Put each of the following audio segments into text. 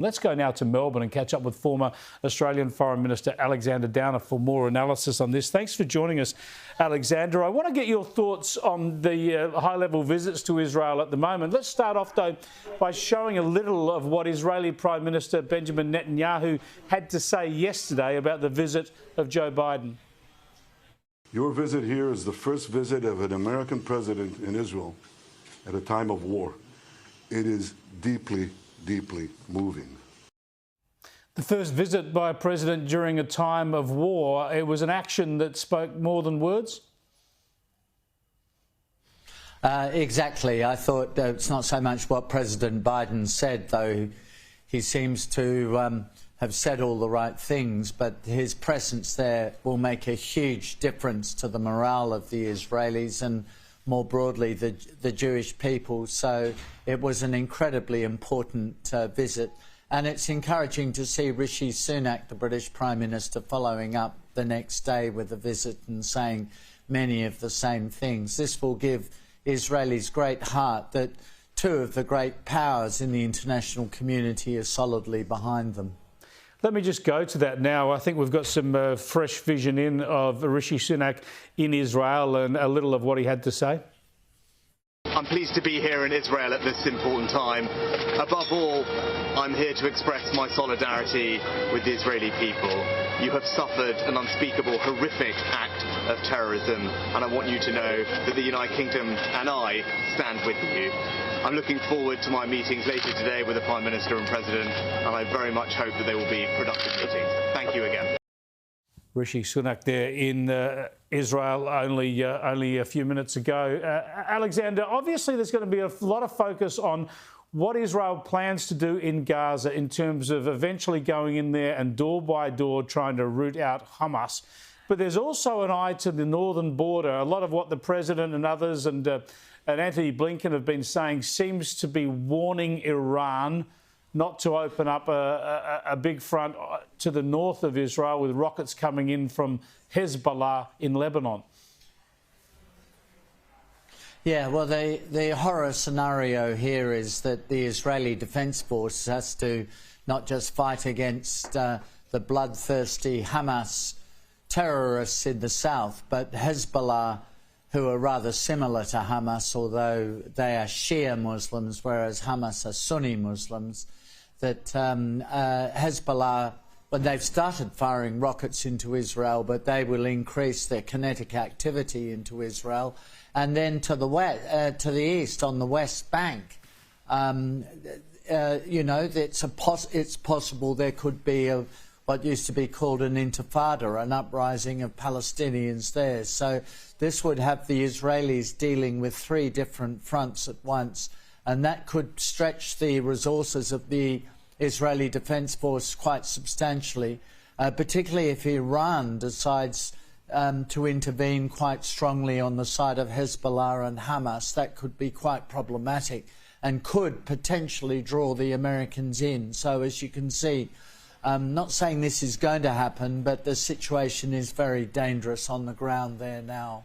Let's go now to Melbourne and catch up with former Australian Foreign Minister Alexander Downer for more analysis on this. Thanks for joining us, Alexander. I want to get your thoughts on the high-level visits to Israel at the moment. Let's start off, though, by showing a little of what Israeli Prime Minister Benjamin Netanyahu had to say yesterday about the visit of Joe Biden. Your visit here is the first visit of an American president in Israel at a time of war. It is deeply moving. The first visit by a president during a time of war, it was an action that spoke more than words? Exactly. I thought it's not so much what President Biden said, though he seems to have said all the right things, but his presence there will make a huge difference to the morale of the Israelis and more broadly the Jewish people. So it was an incredibly important visit, and it's encouraging to see Rishi Sunak, the British Prime Minister, following up the next day with a visit and saying many of the same things. This will give Israelis great heart that two of the great powers in the international community are solidly behind them. Let me just go to that now. I think we've got some fresh vision in of Rishi Sunak in Israel and a little of what he had to say. I'm pleased to be here in Israel at this important time. Above all, I'm here to express my solidarity with the Israeli people. You have suffered an unspeakable, horrific act of terrorism, and I want you to know that the United Kingdom and I stand with you. I'm looking forward to my meetings later today with the Prime Minister and President, and I very much hope that they will be productive meetings. Thank you again. Rishi Sunak there in Israel only a few minutes ago. Alexander, obviously there's going to be a lot of focus on what Israel plans to do in Gaza in terms of eventually going in there and door by door trying to root out Hamas. But there's also an eye to the northern border. A lot of what the President and others and Anthony Blinken have been saying seems to be warning Iran not to open up a big front to the north of Israel with rockets coming in from Hezbollah in Lebanon. Yeah, well, the horror scenario here is that the Israeli Defence Force has to not just fight against the bloodthirsty Hamas terrorists in the south, but Hezbollah, who are rather similar to Hamas, although they are Shia Muslims, whereas Hamas are Sunni Muslims, that Hezbollah, when they've started firing rockets into Israel, but they will increase their kinetic activity into Israel. And then to the east, on the West Bank, you know, it's possible there could be what used to be called an intifada, an uprising of Palestinians there. So this would have the Israelis dealing with three different fronts at once, and that could stretch the resources of the Israeli Defence Force quite substantially, particularly if Iran decides to intervene quite strongly on the side of Hezbollah and Hamas. That could be quite problematic and could potentially draw the Americans in. So as you can see, I'm not saying this is going to happen, but the situation is very dangerous on the ground there now.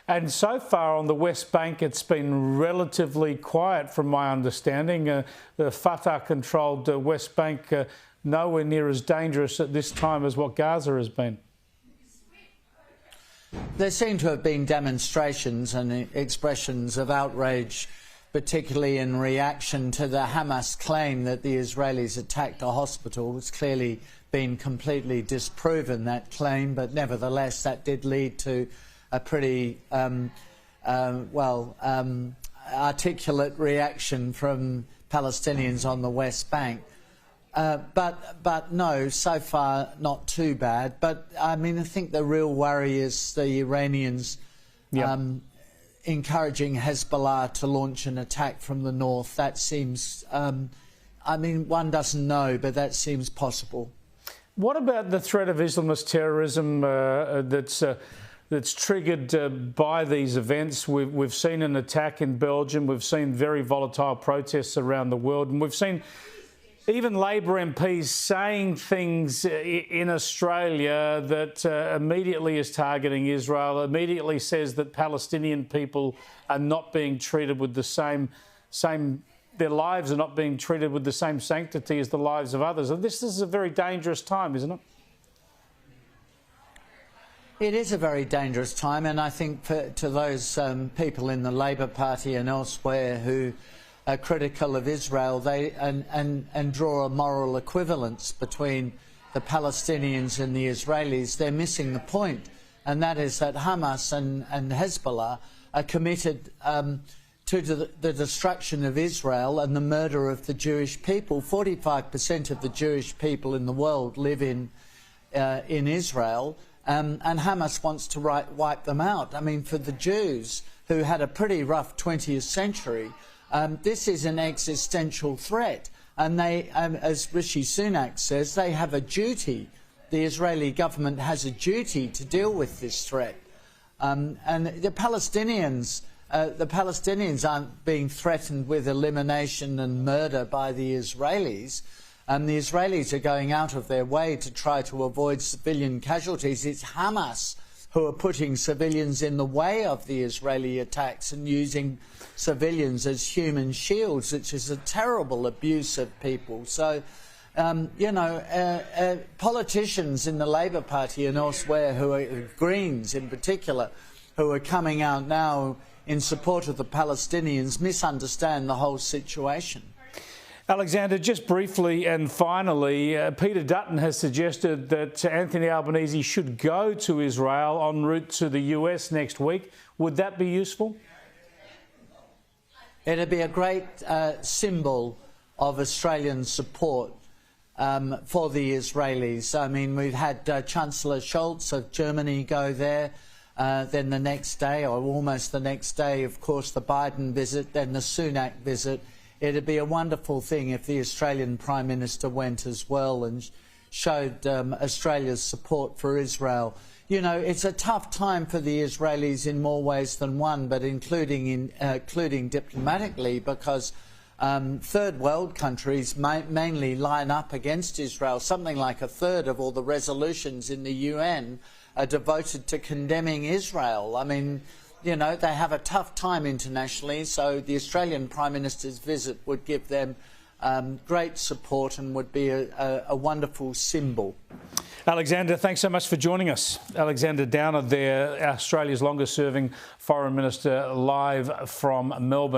And so far on the West Bank, it's been relatively quiet from my understanding. The Fatah-controlled West Bank nowhere near as dangerous at this time as what Gaza has been. There seem to have been demonstrations and expressions of outrage, particularly in reaction to the Hamas claim that the Israelis attacked a hospital. It's clearly been completely disproven, that claim, but nevertheless that did lead to a pretty articulate reaction from Palestinians on the West Bank. But no, so far not too bad. But I mean, I think the real worry is the Iranians encouraging Hezbollah to launch an attack from the north. That seems, I mean, one doesn't know, but that seems possible. What about the threat of Islamist terrorism that's triggered by these events? We've seen an attack in Belgium. We've seen very volatile protests around the world, and we've seen even Labor MPs saying things in Australia that immediately is targeting Israel, immediately says that Palestinian people are not being treated with the same their lives are not being treated with the same sanctity as the lives of others. And this is a very dangerous time, isn't it? It is a very dangerous time, and I think to those people in the Labour Party and elsewhere who are critical of Israel, and draw a moral equivalence between the Palestinians and the Israelis, they're missing the point, and that is that Hamas and Hezbollah are committed to the destruction of Israel and the murder of the Jewish people. 45% of the Jewish people in the world live in Israel. And Hamas wants to wipe them out. I mean, for the Jews, who had a pretty rough 20th century, this is an existential threat. And they, as Rishi Sunak says, they have a duty. The Israeli government has a duty to deal with this threat. And the Palestinians aren't being threatened with elimination and murder by the Israelis. The Israelis are going out of their way to try to avoid civilian casualties. It's Hamas who are putting civilians in the way of the Israeli attacks and using civilians as human shields, which is a terrible abuse of people. So, politicians in the Labour Party and elsewhere, who are Greens in particular, who are coming out now in support of the Palestinians, misunderstand the whole situation. Alexander, just briefly and finally, Peter Dutton has suggested that Anthony Albanese should go to Israel en route to the US next week. Would that be useful? It'd be a great symbol of Australian support for the Israelis. I mean, we've had Chancellor Scholz of Germany go there. Then the next day, or almost the next day, of course, the Biden visit, then the Sunak visit. It'd be a wonderful thing if the Australian Prime Minister went as well and showed Australia's support for Israel. You know, it's a tough time for the Israelis in more ways than one, but including diplomatically, because third world countries mainly line up against Israel. Something like a third of all the resolutions in the UN are devoted to condemning Israel. I mean, you know, they have a tough time internationally, so the Australian Prime Minister's visit would give them great support and would be a wonderful symbol. Alexander, thanks so much for joining us. Alexander Downer there, Australia's longest-serving Foreign Minister, live from Melbourne.